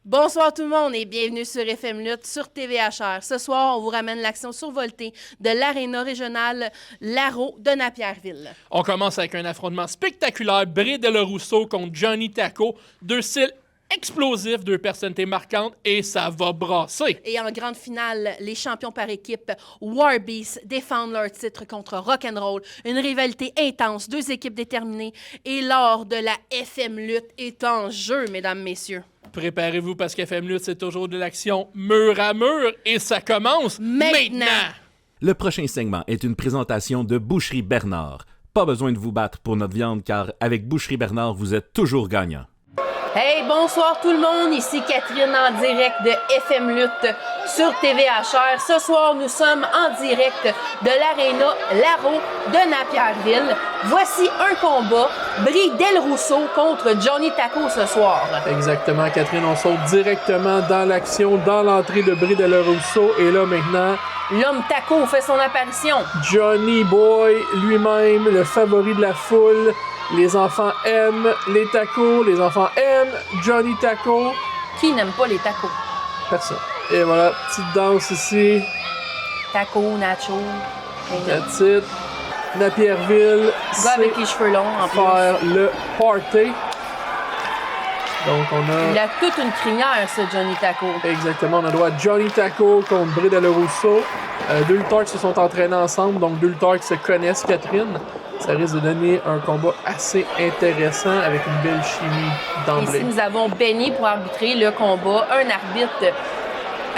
Bonsoir tout le monde et bienvenue sur FM Lutte sur TVHR. Ce soir, on vous ramène l'action survoltée de l'aréna régionale Laro de Napierville. On commence avec un affrontement spectaculaire, Bray de Rousseau contre Johnny Taco. Deux styles explosifs, deux personnalités marquantes et ça va brasser. Et en grande finale, les champions par équipe Warbeast défendent leur titre contre Rock'n'Roll. Une rivalité intense, deux équipes déterminées et l'or de la FM Lutte est en jeu, mesdames, messieurs. Préparez-vous parce qu'FM Lutte, c'est toujours de l'action mur à mur et ça commence maintenant. Le prochain segment est une présentation de Boucherie Bernard. Pas besoin de vous battre pour notre viande car avec Boucherie Bernard, vous êtes toujours gagnant. Hey, bonsoir tout le monde, ici Catherine en direct de FM Lutte sur TVHR. Ce soir, nous sommes en direct de l'aréna Laro de Napierville. Voici un combat, Bray Del Rousseau contre Johnny Taco ce soir. Exactement, Catherine, on saute directement dans l'action, dans l'entrée de Bray Del Rousseau. Et là, maintenant, l'homme Taco fait son apparition. Johnny Boy, lui-même, le favori de la foule. Les enfants aiment les tacos, les enfants aiment Johnny Taco. Qui n'aime pas les tacos? Personne. Et voilà, petite danse ici. Taco, nacho. That's it. Napierville, gars avec les cheveux longs, en plus. Faire le party. Donc, on a... Il a toute une crinière, ce Johnny Taco. Exactement, on a droit à Johnny Taco contre Bray Del Rousseau. Deux lutteurs qui se sont entraînés ensemble, donc deux lutteurs qui se connaissent, Catherine. Ça risque de donner un combat assez intéressant avec une belle chimie d'emblée. Ici, nous avons Benny pour arbitrer le combat, un arbitre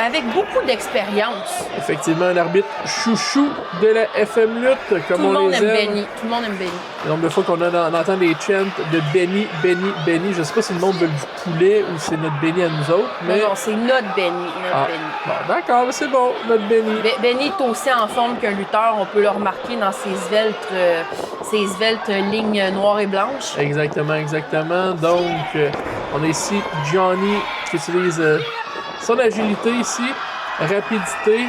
avec beaucoup d'expérience. Effectivement, un arbitre chouchou de la FM Lutte, comme on les aime. Tout le monde aime Benny. Le nombre de fois qu'on entend des chants de Benny, Benny, Benny. Je sais pas si le monde veut du poulet ou c'est notre Benny à nous autres, mais... Non, c'est notre Benny. Bon, d'accord, c'est bon, notre Benny. Benny est aussi en forme qu'un lutteur. On peut le remarquer dans ses sveltes lignes noires et blanches. Exactement, exactement. Donc, on a ici Johnny qui utilise... son agilité ici, rapidité,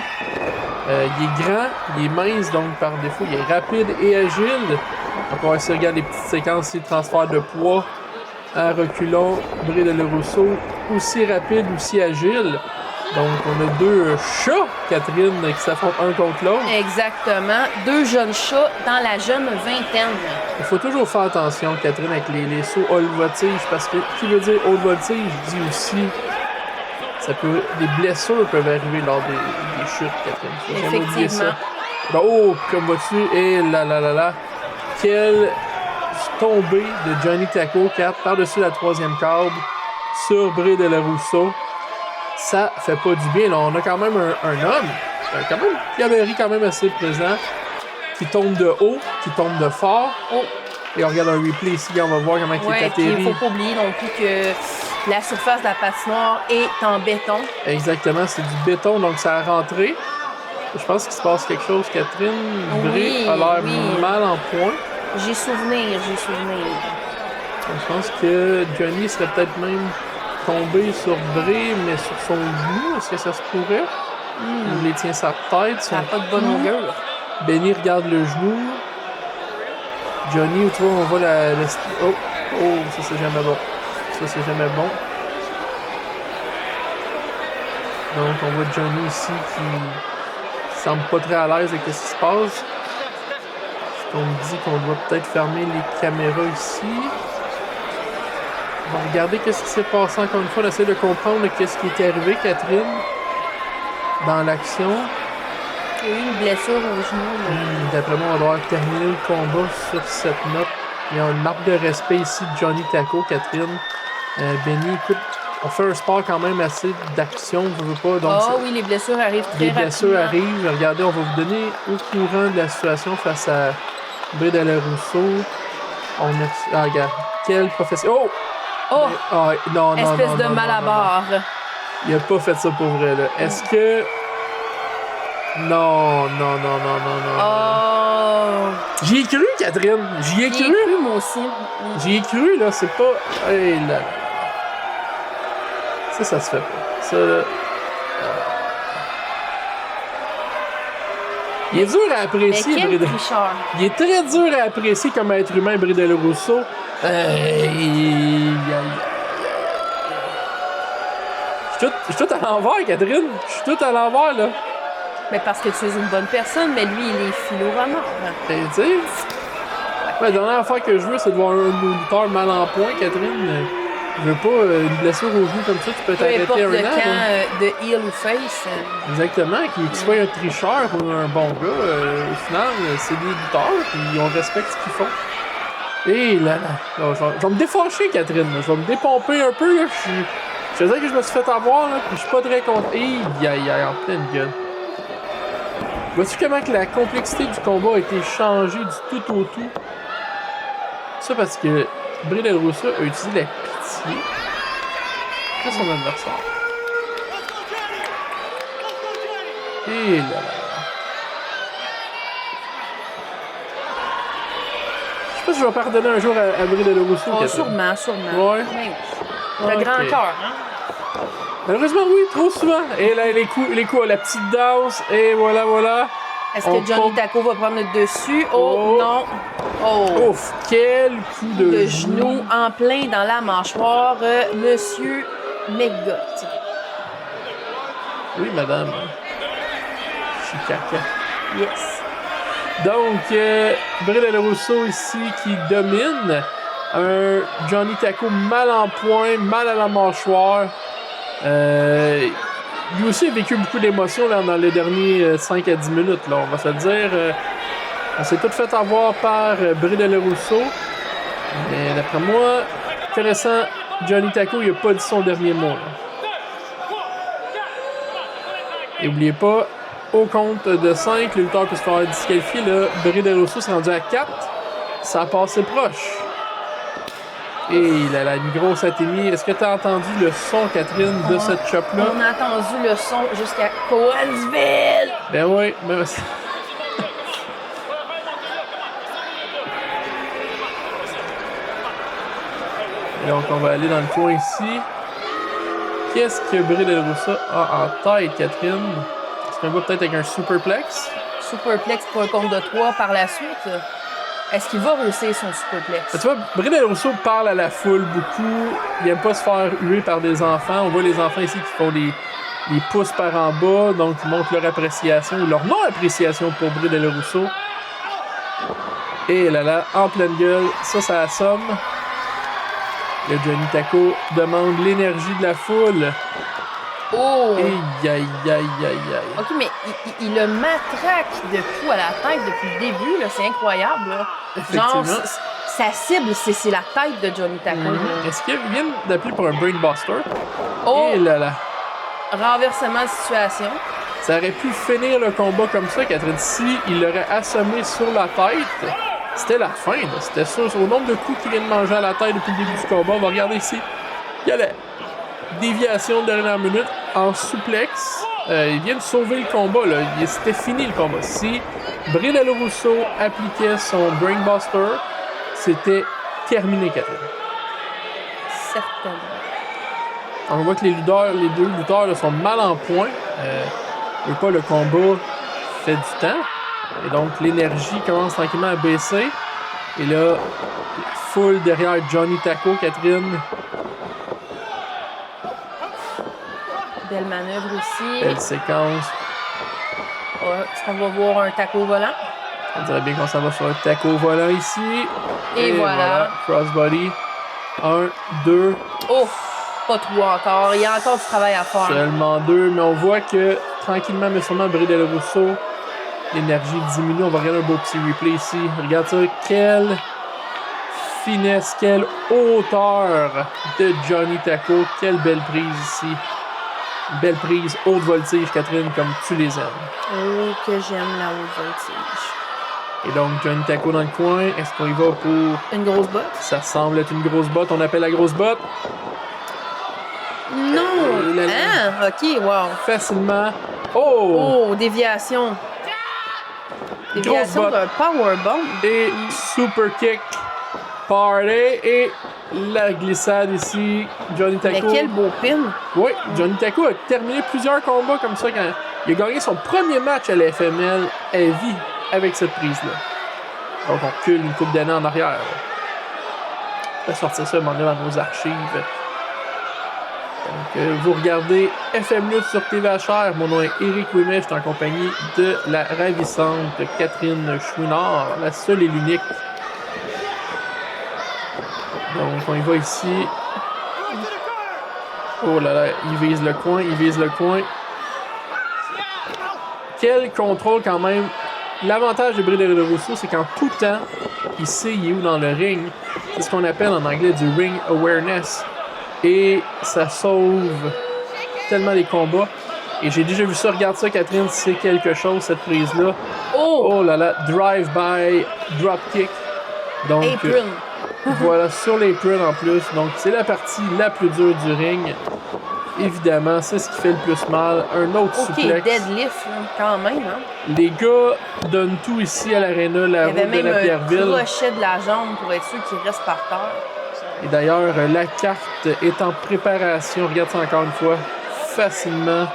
il est grand, il est mince, donc par défaut, il est rapide et agile. Donc on va essayer de regarder les petites séquences ici de transfert de poids en reculons. Bray Del Rousseau, aussi rapide, aussi agile. Donc on a deux chats, Catherine, qui s'affrontent un contre l'autre. Exactement, deux jeunes chats dans la jeune vingtaine. Il faut toujours faire attention, Catherine, avec les sauts haute voltige, parce que qui veut dire haute voltige dit aussi... des blessures peuvent arriver lors des chutes, Catherine. Faut jamais oublier ça. Oh, comme vois-tu, et là. Quelle tombée de Johnny Taco, 4 par-dessus la troisième corde sur Bray Del Rousseau. Ça fait pas du bien. Là, on a quand même un homme, quand même, qui avait quand même assez présent, qui tombe de haut, qui tombe de fort. Oh. Et on regarde un replay ici, on va voir comment il est atterri. Il faut pas oublier non plus que la surface de la patinoire est en béton. Exactement, c'est du béton, donc ça a rentré. Je pense qu'il se passe quelque chose, Catherine. Bray a l'air mal en point. J'ai souvenir. Je pense que Johnny serait peut-être même tombé sur Bray, mais sur son genou. Est-ce que ça se pourrait? Il les tient sa tête. Ça n'a pas de bonne longueur. Benny regarde le genou. Johnny, tu vois, on voit la... Oh, ça c'est jamais bon. Donc, on voit Johnny ici qui semble pas très à l'aise avec ce qui se passe. On me dit qu'on doit peut-être fermer les caméras ici. On va regarder ce qui s'est passé encore une fois. On essaie de comprendre ce qui est arrivé, Catherine, dans l'action. Il y a eu une blessure au genou. D'après moi, on va devoir terminer le combat sur cette note. Il y a une marque de respect ici de Johnny Taco, Catherine. Benny, écoute, on fait un sport quand même assez d'action, je veux pas. Donc oui, les blessures arrivent très rapidement. Les blessures arrivent. Regardez, on va vous donner au courant de la situation face à Bray Del Rousseau. Regarde, quel professeur. Non. Espèce de malabar. Il a pas fait ça pour vrai, là. Est-ce que... Non. J'y ai cru, Catherine. J'y ai cru, moi aussi. J'y ai cru, là. C'est pas... Hey, là. Ça se fait pas. Ça, là... Il est dur à apprécier, Bray Del Rousseau. Il est très dur à apprécier comme être humain, Bray Del Rousseau. Je suis tout à l'envers, Catherine. Je suis tout à l'envers, là. Mais parce que tu es une bonne personne, mais lui, il est philo-roman. Ben, tu sais. La dernière affaire que je veux, c'est de voir un lutteur mal en point, Catherine. Je veux pas une blessure au genou comme ça, tu peux Peu importe t'arrêter un le an. camp de heel ou face. Exactement, qu'il soit un tricheur ou un bon gars, au final, c'est des lutteurs, puis on respecte ce qu'ils font. Et là, je vais me défâcher, Catherine. Là. Je vais me dépomper un peu. Là. Je sais que je me suis fait avoir, là, puis je suis pas très content. Aïe, en pleine gueule. Vois-tu comment que la complexité du combat a été changée du tout au tout? Ça parce que Brie Del Rosso a utilisé la pitié de son adversaire. Et là. Je sais pas si je vais pardonner un jour à Brie Del Rosso. Oh, sûrement. Ouais. Le Ok. grand cœur, hein? Malheureusement, oui, trop souvent. Et là, les coups, la petite danse, et voilà. Est-ce que Johnny Taco va prendre le dessus? Oh, non. Oh. Ouf, quel coup de genou en plein dans la mâchoire, Monsieur McGutt. Oui, madame. Je suis caca. Yes. Donc, Brie Del Rosso ici qui domine. Un Johnny Taco mal en point, mal à la mâchoire. Lui aussi a vécu beaucoup d'émotions là, dans les derniers 5 à 10 minutes, là, on va se le dire. On s'est tout fait avoir par Brie Del Rosso. Mais d'après moi, intéressant, Johnny Taco, il a pas dit son dernier mot. Là. Et n'oubliez pas, au compte de 5, le lutteur peut se faire disqualifier. Là, Brie Del Rosso s'est rendu à 4. Ça a passé proche. Et il a une grosse atémie. Est-ce que tu as entendu le son, Catherine, de cette chop-là? On a entendu le son jusqu'à Coansville. Ben oui, mais... Et donc, on va aller dans le coin ici. Qu'est-ce que Brie Del Rosso a en tête, Catherine? Est-ce qu'on va peut-être avec un superplex? Superplex pour un compte de 3 par la suite. Est-ce qu'il va réussir son superplex? Tu vois, Brie Del Rosso parle à la foule beaucoup. Il aime pas se faire huer par des enfants. On voit les enfants ici qui font des pouces par en bas, donc ils montrent leur appréciation ou leur non-appréciation pour Brie Del Rosso. Et là, en pleine gueule, ça assomme. Le Johnny Taco demande l'énergie de la foule. Oh! Aïe. OK, mais il le matraque de coups à la tête depuis le début, là. C'est incroyable, là. Genre, sa cible, c'est la tête de Johnny Taco. Est-ce qu'il vient d'appeler pour un brainbuster? Oh! Et là. Renversement de situation. Ça aurait pu finir le combat comme ça, Catherine. Si il l'aurait assommé sur la tête, c'était la fin. Là. C'était sûr. Au nombre de coups qu'il vient de manger à la tête depuis le début du combat, on va regarder ici. Il y a la déviation de dernière minute en souplex. Il vient de sauver le combat. Là. C'était fini le combat. Si Brie Del Rosso appliquait son brainbuster, c'était terminé, Catherine. Certainement. On voit que les deux lutteurs là, sont mal en point. Le combat fait du temps. Et donc, l'énergie commence tranquillement à baisser. Et là, la foule derrière Johnny Taco, Catherine. Belle manœuvre aussi. Belle séquence. Ouais, est-ce qu'on va voir un taco volant? On dirait bien qu'on s'en va sur un taco volant ici. Et voilà. Crossbody. 1, 2. Oh! Pas 3 encore. Il y a encore du travail à faire. Seulement 2, mais on voit que tranquillement mais sûrement Brie Del Rosso, l'énergie diminue. On va regarder un beau petit replay ici. Regarde ça, quelle finesse, quelle hauteur de Johnny Taco. Quelle belle prise ici. Belle prise, haute voltige, Catherine, comme tu les aimes. Oh, que j'aime la haute voltige. Et donc, Johnny Taco dans le coin. Est-ce qu'on y va pour... Une grosse botte? Ça semble être une grosse botte. On appelle la grosse botte. Non! Hein? OK, wow. Facilement. Oh! Oh, déviation. Déviation d'un powerbomb. Et super kick. Party. Et la glissade ici. Johnny Taco. Mais quel beau pin. Oui, Johnny Taco a terminé plusieurs combats comme ça quand il a gagné son premier match à la FML à vie avec cette prise-là. Donc on recule une couple d'années en arrière. On va sortir ça, on est dans nos archives. Donc, vous regardez FM Lutte sur TVHR. Mon nom est Éric Ouimet. Je suis en compagnie de la ravissante Catherine Chouinard, la seule et l'unique. Donc, on y va ici. Oh là là, il vise le coin, il vise le coin. Quel contrôle quand même. L'avantage de Bril de Rousseau, c'est qu'en tout temps, il sait il est où dans le ring. C'est ce qu'on appelle en anglais du ring awareness. Et ça sauve tellement les combats. Et j'ai déjà vu ça. Regarde ça, Catherine, c'est quelque chose, cette prise-là. Oh là là, drive-by, drop-kick. Donc, Apron. voilà, sur l'apron en plus. Donc, c'est la partie la plus dure du ring. Évidemment, c'est ce qui fait le plus mal. Un autre suplex. Deadlift, là, quand même. Hein? Les gars donnent tout ici à l'Arena Larocque de la Pierreville. Il y avait même un crochet de la jambe pour être sûr qu'il reste par terre. Et d'ailleurs, la carte est en préparation. Regarde ça encore une fois. Facilement.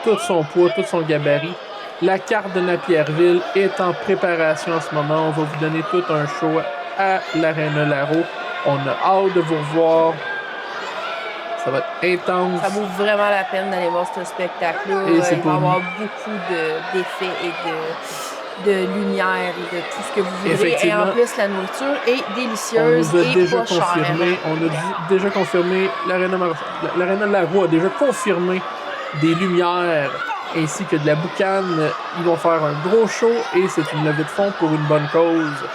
Tout son poids, tout son gabarit. La carte de Napierville est en préparation en ce moment. On va vous donner tout un show à l'Arena Larocque. On a hâte de vous revoir. Ça va être intense. Ça vaut vraiment la peine d'aller voir ce spectacle-là. Et Il va pour y avoir beaucoup d'effets et de lumière et de tout ce que vous voudrez. Et en plus, la nourriture est délicieuse on nous a et déjà pas confirmé, chère. On a déjà confirmé, l'Arena de la Roue a déjà confirmé des lumières ainsi que de la boucane. Ils vont faire un gros show et c'est une levée de fonds pour une bonne cause.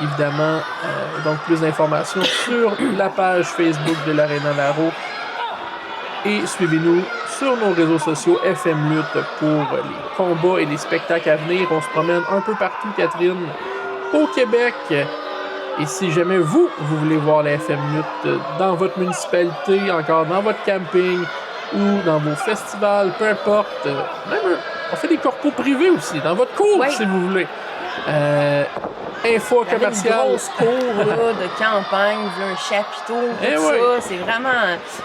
Évidemment, donc plus d'informations sur la page Facebook de l'Arena Larocque. Et suivez-nous sur nos réseaux sociaux FM Lutte pour les combats et les spectacles à venir. On se promène un peu partout, Catherine, au Québec. Et si jamais vous voulez voir la FM Lutte dans votre municipalité, encore dans votre camping ou dans vos festivals, peu importe, même on fait des corpos privés aussi, dans votre cour, si vous voulez. Info commerciale. Une grosse cour là, de campagne, un chapiteau, tout ça. C'est vraiment,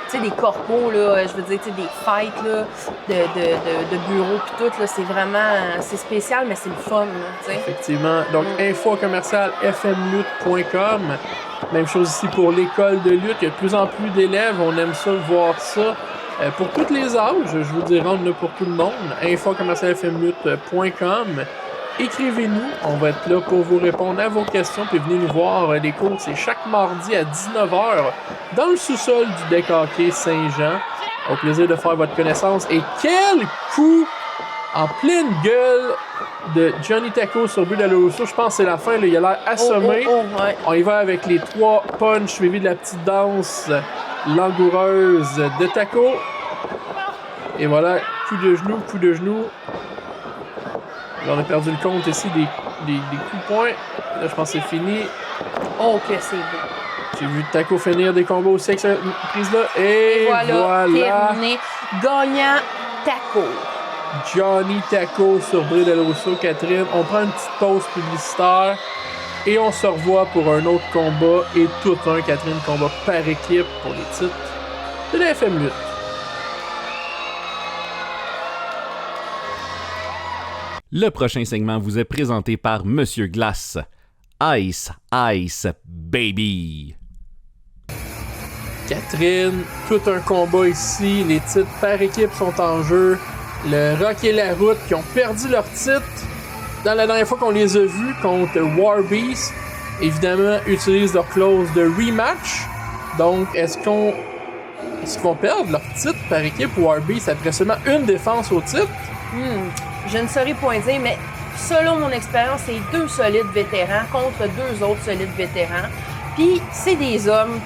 tu sais, des corpos, là, je veux dire, tu sais, des fêtes là, de bureaux pis tout, là, c'est vraiment, c'est spécial, mais c'est le fun, tu sais. Effectivement. Donc, info commerciale fmlutte.com. Même chose ici pour l'école de lutte. Il y a de plus en plus d'élèves. On aime ça, voir ça. Pour tous les âges, je vous dirais, on en a pour tout le monde. Info commerciale fmlutte.com. Écrivez-nous, on va être là pour vous répondre à vos questions, puis venez nous voir. Les cours, c'est chaque mardi à 19h dans le sous-sol du Deck Hockey Saint-Jean. Au plaisir de faire votre connaissance. Et quel coup en pleine gueule de Johnny Taco sur Bril de Rousseau. Je pense que c'est la fin, là, il a l'air assommé. Ouais. On y va avec les 3 punches suivis de la petite danse langoureuse de Taco. Et voilà, coup de genou, coup de genou. Là, on a perdu le compte ici des coups de poing. Là, je pense que c'est fini. Oh, que c'est beau. J'ai vu Taco finir des combos aussi avec cette prise-là. Et voilà. Terminé. Gagnant Taco. Johnny Taco sur Bril de Rousseau, Catherine. On prend une petite pause publicitaire. Et on se revoit pour un autre combat. Et tout un, Catherine, combat par équipe pour les titres de la FM Lutte. Le prochain segment vous est présenté par Monsieur Glace. Ice, Ice, Baby. Catherine, tout un combat ici. Les titres par équipe sont en jeu. Le Rock et la Route qui ont perdu leur titre dans la dernière fois qu'on les a vus contre Warbeast. Évidemment, utilisent leur clause de rematch. Donc, est-ce qu'ils vont perdre leur titre par équipe Warbeast après seulement une défense au titre? Je ne saurais point dire, mais selon mon expérience, c'est 2 solides vétérans contre 2 autres solides vétérans. Puis c'est des hommes,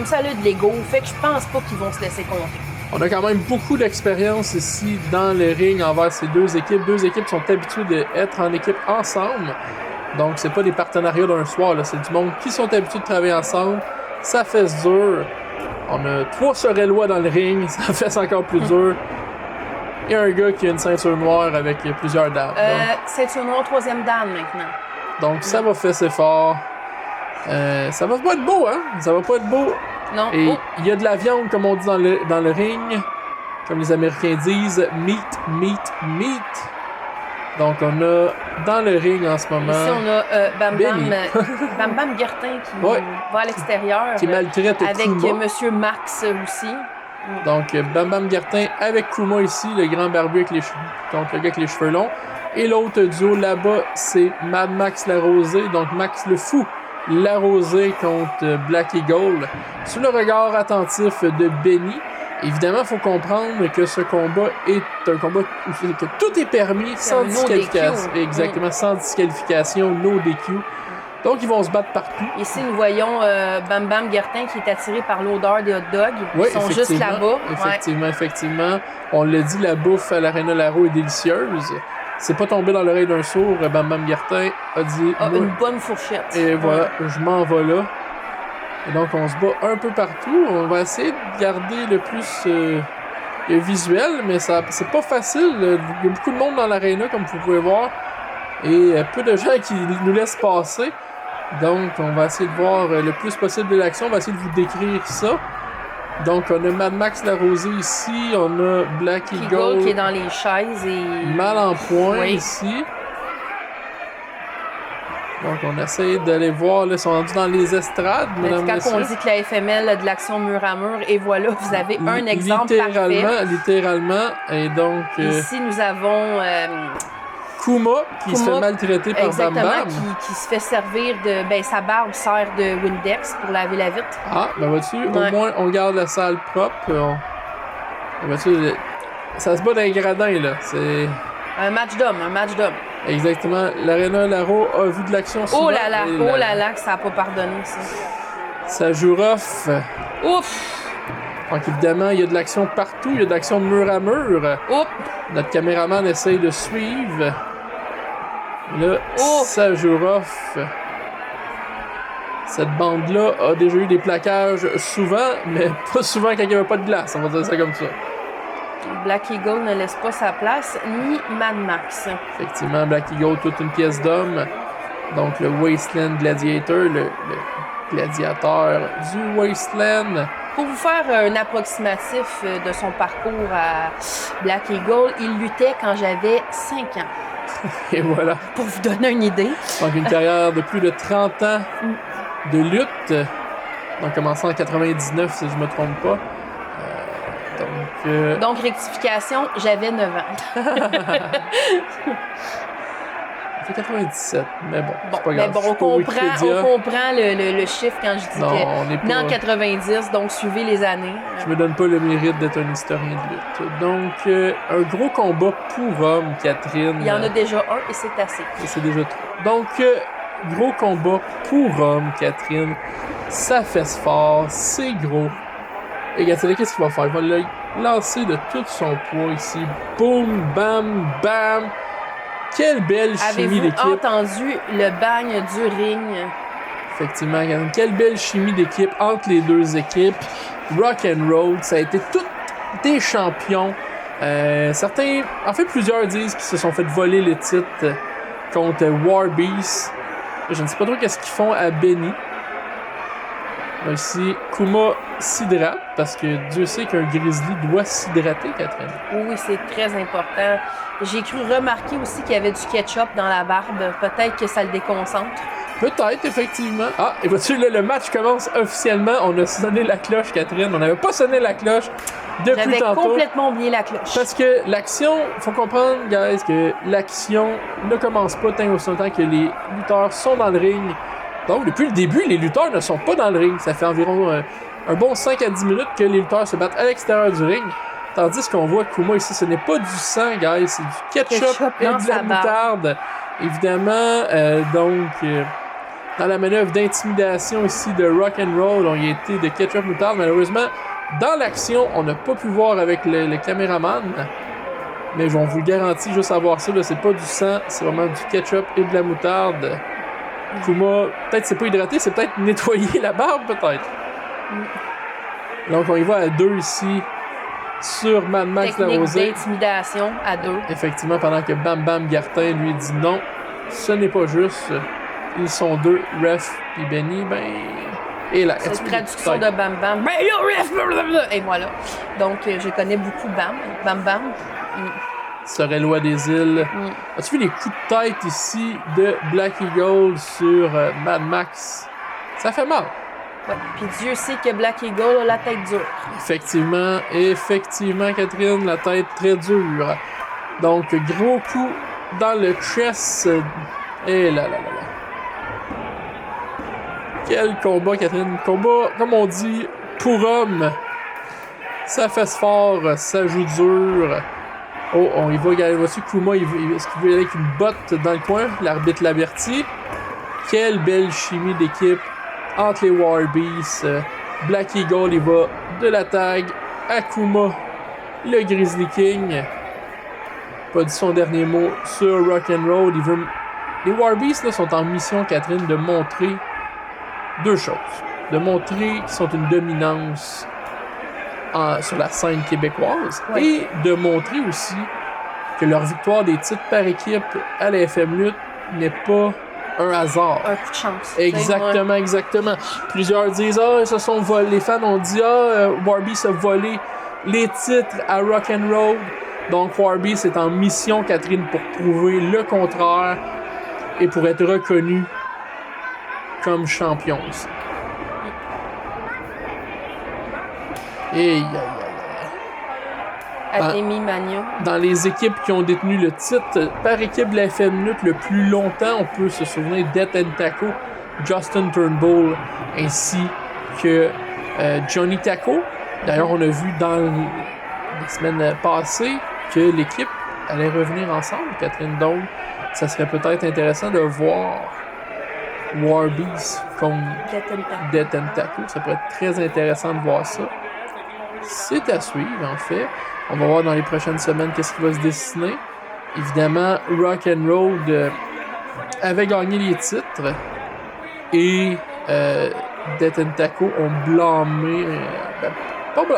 ça a de l'ego, fait que je pense pas qu'ils vont se laisser compter. On a quand même beaucoup d'expérience ici dans le ring envers ces 2 équipes. 2 équipes sont habituées d'être en équipe ensemble. Donc c'est pas des partenariats d'un soir, là. C'est du monde qui sont habitués de travailler ensemble. Ça fait dur. On a 3 Sorellois dans le ring, ça fait encore plus dur. Il y a un gars qui a une ceinture noire avec plusieurs dames. Ceinture noire, 3e dame maintenant. Donc ça va fesser fort. Ça va pas être beau, hein? Ça va pas être beau. Non. Et il y a de la viande, comme on dit dans le ring. Comme les Américains disent, meat, meat, meat. Donc on a dans le ring en ce moment... Ici on a Bam Bam Guertin qui va à l'extérieur. Qui maltraite avec Kuma. Monsieur Max aussi. Donc, Bam Bam Guertin avec Kuma ici, le grand barbu avec contre le gars avec les cheveux longs. Et l'autre duo là-bas, c'est Mad Max Larosé, donc Max le Fou Larosé contre Black Eagle. Sous le regard attentif de Benny. Évidemment, il faut comprendre que ce combat est un combat où que tout est permis sans disqualification. Exactement, sans disqualification, no DQ. Donc, ils vont se battre partout. Ici, nous voyons Bam Bam Guertin qui est attiré par l'odeur des hot dogs. Ils sont juste là-bas. Effectivement. On l'a dit, la bouffe à l'Arena Laro est délicieuse. C'est pas tombé dans l'oreille d'un sourd. Bam Bam Guertin a dit... une bonne fourchette. Et voilà, je m'en vais là. Et donc, on se bat un peu partout. On va essayer de garder le plus visuel, mais c'est pas facile. Il y a beaucoup de monde dans l'aréna, comme vous pouvez voir. Et peu de gens qui nous laissent passer. Donc, on va essayer de voir le plus possible de l'action. On va essayer de vous décrire ça. Donc, on a Mad Max Larosé ici. On a Black Eagle qui est dans les chaises et... mal en point ici. Donc, on essaie d'aller voir. Là, ils sont rendus dans les estrades, mesdames et messieurs. Quand on dit que la FML a de l'action mur à mur, et voilà, vous avez un exemple parfait. Littéralement. Et donc... Ici, nous avons... Kuma, qui se fait maltraiter par Bam Bam. Qui se fait servir de... Ben, sa barbe sert de Windex pour laver la vitre. Ah, ben vois-tu, au moins, on garde la salle propre. Vois-tu, ça se bat dans les gradins, là. C'est... Un match d'hommes. Exactement. L'Arena Laro a vu de l'action souvent. Oh là là, que ça n'a pas pardonné, ça. Ça joue rough. Ouf! Donc, évidemment, il y a de l'action partout. Il y a de l'action mur à mur. Oups! Notre caméraman essaye de suivre. Là, ça joue rough. Cette bande-là a déjà eu des plaquages souvent, mais pas souvent quand il n'y avait pas de glace. On va dire ça comme ça. Black Eagle ne laisse pas sa place, ni Mad Max. Effectivement, Black Eagle, toute une pièce d'homme. Donc, le Wasteland Gladiator, le gladiateur du Wasteland. Pour vous faire un approximatif de son parcours à Black Eagle, il luttait quand j'avais 5 ans. Et voilà. Pour vous donner une idée. Donc, une carrière de plus de 30 ans de lutte. Donc, commençant en 99, si je ne me trompe pas. Donc, rectification, j'avais 9 ans. C'est 97, mais bon, c'est pas mais grave. Bon, on comprend le chiffre quand je dis on est né en 90, donc suivez les années. Je me donne pas le mérite d'être un historien de lutte. Donc, un gros combat pour hommes, Catherine. Il y en a déjà un et c'est assez. Et c'est déjà trop. Donc, gros combat pour hommes, Catherine. Ça fesse fort, c'est gros. Et Gatelle, qu'est-ce qu'il va faire? Il va le lancer de tout son poids ici. Boum, bam, bam. Quelle belle chimie d'équipe. Avez-vous entendu le bang du ring? Effectivement, quelle belle chimie d'équipe entre les deux équipes. Rock and Roll, ça a été tous des champions. Certains, en fait plusieurs disent qu'ils se sont fait voler le titre contre Warbeast. Je ne sais pas trop qu'est-ce qu'ils font à Benny. Ici, Kuma s'hydrate, parce que Dieu sait qu'un grizzly doit s'hydrater, Catherine. Oui, c'est très important. J'ai cru remarquer aussi qu'il y avait du ketchup dans la barbe. Peut-être que ça le déconcentre. Peut-être, effectivement. Ah, et vois-tu, là, le match commence officiellement. On a sonné la cloche, Catherine. On n'avait pas sonné la cloche depuis tantôt. J'avais complètement oublié la cloche. Parce que l'action, faut comprendre, guys, que l'action ne commence pas tant aussi longtemps que les lutteurs sont dans le ring. Donc, depuis le début, les lutteurs ne sont pas dans le ring. Ça fait environ un bon 5 à 10 minutes que les lutteurs se battent à l'extérieur du ring. Tandis qu'on voit Kuma ici, ce n'est pas du sang, guys, c'est du ketchup et de la moutarde. Évidemment, dans la manœuvre d'intimidation ici de Rock and Roll, on y a été de ketchup moutarde. Malheureusement, dans l'action, on n'a pas pu voir avec le caméraman. Mais on vous le garantit, juste à voir ça, là, c'est pas du sang, c'est vraiment du ketchup et de la moutarde. Kuma, peut-être c'est pas hydraté, c'est peut-être nettoyer la barbe, peut-être. Donc on y va à 2 ici sur Mad Max Larosé. Technique d'intimidation à 2. Effectivement, pendant que Bam Bam Guertin lui dit non, ce n'est pas juste. Ils sont 2, Ref et Benny, et la cette traduction de Bam Bam. Et voilà. Donc je connais beaucoup Bam Bam. Serait loi des îles. As-tu vu les coups de tête ici de Black Eagle sur Mad Max? Ça fait mal. Ouais. Puis Dieu sait que Black Eagle a la tête dure. Effectivement, Catherine, la tête très dure. Donc, gros coup dans le chest. Et là. Quel combat, Catherine. Combat, comme on dit, pour homme. Ça fesse fort, ça joue dur. Oh, on y va, voici Kuma, est-ce qu'il veut aller avec une botte dans le coin? L'arbitre l'avertit. Quelle belle chimie d'équipe entre les Warbeasts. Black Eagle, il va de la tag. Akuma, le Grizzly King. Pas dit son dernier mot sur Rock'n'Roll. Les Warbeasts là, sont en mission, Catherine, de montrer deux choses. De montrer qu'ils sont une dominance sur la scène québécoise, et de montrer aussi que leur victoire des titres par équipe à la FM Lutte n'est pas un hasard. Un coup de chance. Exactement. Plusieurs disent ils se sont volés. Les fans ont dit Warbeast a volé les titres à Rock'n'Roll. Donc Warbeast est en mission, Catherine, pour prouver le contraire et pour être reconnu comme champion aussi. Atemi Mania. Dans les équipes qui ont détenu le titre par équipe de la FM Lutte le plus longtemps, on peut se souvenir d'Death and Taco, Justin Turnbull, ainsi que Johnny Taco. D'ailleurs, on a vu dans les semaines passées que l'équipe allait revenir ensemble, Catherine. Donc, ça serait peut-être intéressant de voir Warbeast contre Death and Taco. Ça pourrait être très intéressant de voir ça. C'est à suivre, en fait. On va voir dans les prochaines semaines qu'est-ce qui va se dessiner. Évidemment, Rock'n'Roll avait gagné les titres et Death and Taco ont blâmé.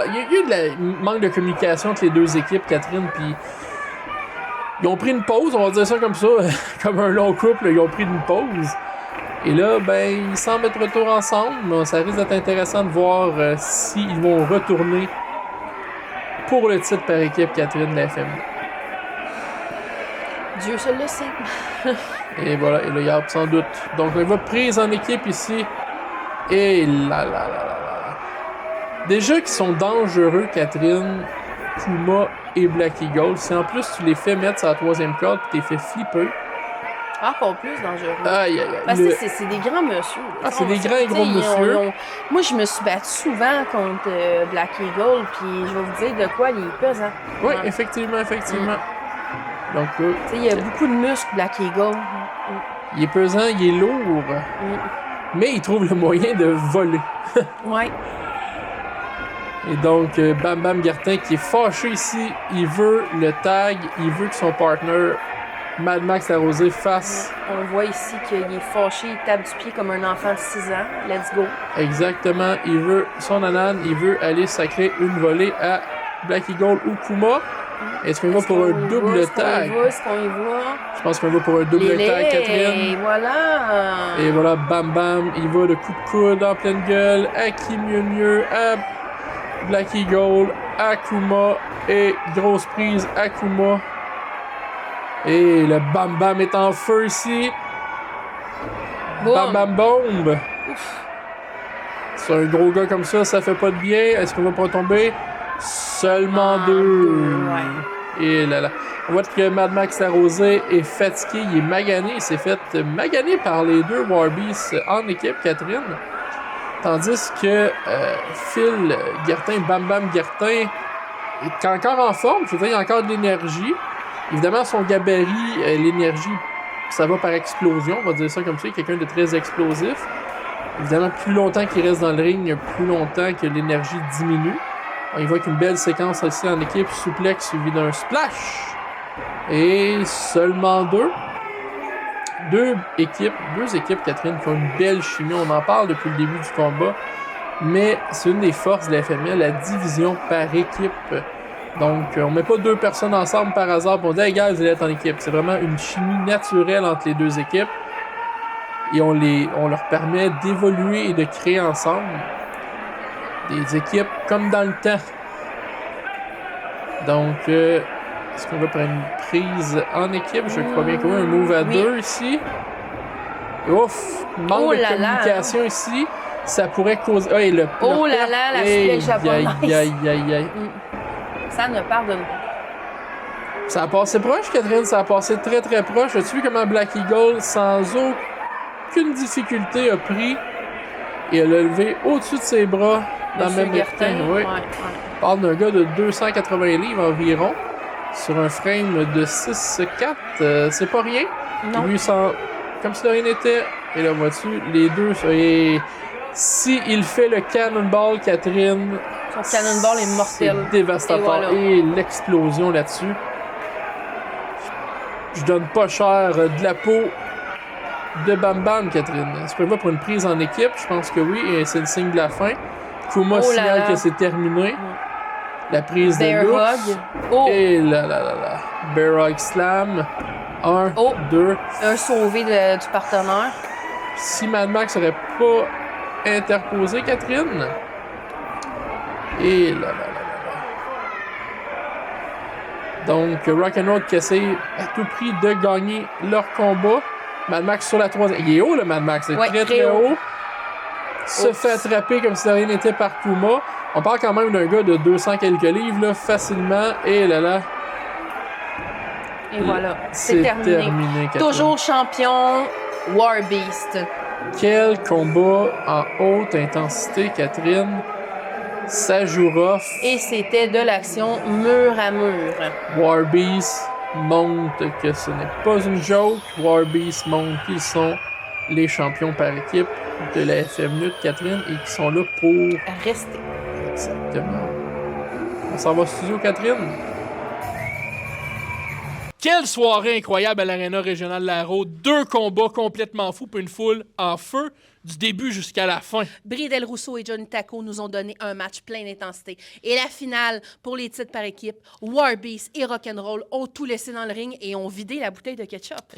Il y a eu un manque de communication entre les deux équipes, Catherine, puis ils ont pris une pause, on va dire ça comme ça, comme un long couple, ils ont pris une pause. Et là, ils semblent être retour ensemble. Ça risque d'être intéressant de voir s'ils vont retourner pour le titre par équipe, Catherine, de la FM. Dieu seul le sait. Et voilà, et là, il y a sans doute. Donc, on va prise en équipe ici. Et là. Déjà qu'ils sont dangereux, Catherine, Kuma et Black Eagle. Si en plus tu les fais mettre sur la troisième corde et tu les fais flipper. Encore plus dangereux. Aïe. Parce que c'est des grands monsieur. C'est des grands et gros monsieur. Moi, je me suis battue souvent contre Black Eagle, puis je vais vous dire de quoi il est pesant. Oui, effectivement. Donc, il y a beaucoup de muscles, Black Eagle. Il est pesant, il est lourd. Mais il trouve le moyen de voler. Ouais. Et donc, Bam Bam Gartin qui est fâché ici, il veut le tag, il veut que son partner Mad Max Larosé fasse. On voit ici qu'il est fâché, il tape du pied comme un enfant de 6 ans. Let's go. Exactement, il veut son anane, il veut aller sacrer une volée à Black Eagle ou Kuma. Est-ce qu'on va pour un double tag? Est-ce qu'on y va? Je pense qu'on va pour un double tag, Catherine. Et voilà. Et voilà, Bam Bam, il va de coup de coude en pleine gueule à qui mieux à Black Eagle, Akuma et grosse prise Akuma. Et le Bam Bam est en feu ici. Boom. Bam Bam Bombe. C'est un gros gars comme ça fait pas de bien. Est-ce qu'on va pas tomber? Seulement deux. Ouais. Et là. On voit que Mad Max Larosé est fatigué, il est magané. Il s'est fait maganer par les deux Warbeasts en équipe, Catherine. Tandis que Phil Guertin, Bam Bam Guertin, est encore en forme. Je veux dire, il a encore de l'énergie. Évidemment, son gabarit, l'énergie, ça va par explosion. On va dire ça comme ça. Il est quelqu'un de très explosif. Évidemment, plus longtemps qu'il reste dans le ring, plus longtemps que l'énergie diminue. On y voit qu'une belle séquence aussi en équipe, souplex suivi d'un splash. Et seulement deux équipes, Catherine, qui ont une belle chimie. On en parle depuis le début du combat. Mais c'est une des forces de la FML, la division par équipe. Donc, on met pas deux personnes ensemble par hasard pour dire hey, gars, vous allez être en équipe. C'est vraiment une chimie naturelle entre les deux équipes. Et on leur permet d'évoluer et de créer ensemble des équipes comme dans le temps. Donc, est-ce qu'on va prendre une prise en équipe? Je crois bien qu'on a un move à deux ici. Ouf! Manque de communication ici. Ça pourrait causer... Ah, et le Oh là là, la suplex japonaise. Aïe. Ça ne pardonne pas. Ça a passé proche, Catherine. Ça a passé très, très proche. As-tu vu comment Black Eagle, sans aucune difficulté, a pris et a levé au-dessus de ses bras dans le même Gertin, instant? Oui. On parle d'un gars de 280 livres environ, sur un frame de 6'4". C'est pas rien. Non. Lui, comme si de rien n'était. Et là, vois-tu, les deux... Et si il fait le cannonball, Catherine... Son cannonball est mortel. C'est dévastateur. Et voilà. Et l'explosion là-dessus. Je donne pas cher de la peau de Bam Bam, Catherine. Est-ce qu'on va pour une prise en équipe? Je pense que oui, et c'est le signe de la fin. Kuma signale que c'est terminé. La prise Bear de Lux. hug. Oh. Et là. Bear hug slam. 1, 2. Un sauvé du partenaire. Si Mad Max aurait pas interposé, Catherine. Et là. Donc, Rock'n'Roll qui essaie à tout prix de gagner leur combat. Mad Max sur la 3e. Il est haut, le Mad Max. Il est très, très haut. Se fait attraper comme si de rien n'était par Kuma. On parle quand même d'un gars de 200 quelques livres, là, facilement. Et là. Et voilà, c'est terminé. Toujours champion, War Beast. Quel combat en haute intensité, Catherine. Ça joue rough. Et c'était de l'action mur à mur. War Beast montre que ce n'est pas une joke. War Beast montre qu'ils sont les champions par équipe de la FM Lutte, Catherine, et qui sont là pour... Rester. Exactement. On s'en va au studio, Catherine. Quelle soirée incroyable à l'Arena régionale Laro. 2 combats complètement fous pour une foule en feu du début jusqu'à la fin. Brie Del Russo et Johnny Taco nous ont donné un match plein d'intensité. Et la finale, pour les titres par équipe, War Beast et Rock'n'Roll ont tout laissé dans le ring et ont vidé la bouteille de ketchup.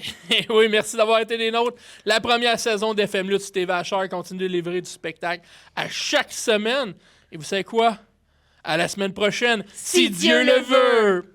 Oui, merci d'avoir été des nôtres. La première saison d'FM Lutte sur TVHR continue de livrer du spectacle à chaque semaine. Et vous savez quoi? À la semaine prochaine, si Dieu le veut!